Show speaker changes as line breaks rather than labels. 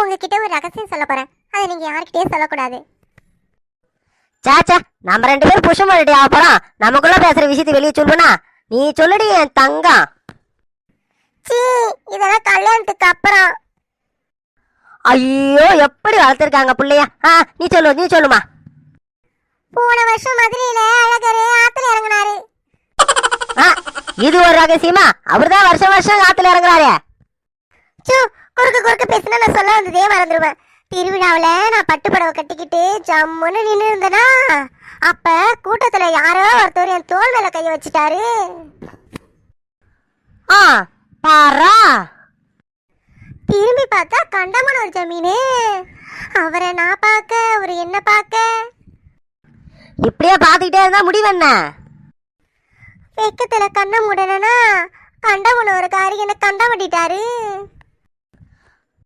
உங்ககிட்ட ஒரு ரகசியம் சொல்ல போறேன். அதை நீங்க யார்கிட்டயும் சொல்லக்கூடாது.
சாச்சா, நம்ம 2 பேரும் புருஷன் பொண்டாட்டி ஆக போறோம். நமக்குள்ள பேசுற விஷயத்தை வெளியே சொல்லுனா நீ சொல்லுடி என் தங்கம்.
சீ, இதெல்லாம் கல்யாணத்துக்கு அப்புறம்.
ஐயோ, எப்படி வளர்த்துருக்காங்க புள்ளைய. நீ சொல்லுமா.
போன வருஷம் மதுரையில அழகரு ஆத்துல இறங்கினாரு.
இது ஒரு ரகசியமா? அவர்தான் வருஷம் ஆத்துல இறங்குறாரு.
குறுக்கு பேசினா நான் சொல்ல வந்ததே மறந்துடுவேன். திருவிழாவில நான் பட்டு புடவை கட்டிக்கிட்டு ஜம்முன்னு நின்று இருந்தேனா, அப்ப கூட்டத்துல யாரோ ஒருத்தர் என் தோல் மேல கைய வச்சுட்டாரு.
பாரா,
திரும்பி பார்த்தா கண்டமன் ஒரு ஜமீனு. அவரை நான் பார்க்க, அவரு என்ன பார்க்க.
இப்படியே பாத்துக்கிட்டே இருந்தா முடிவென்ன?
வெக்கத்துல கண்ண மூடனா கண்டமன் ஒரு காரி என்ன கண்டம் பண்ணிட்டாரு.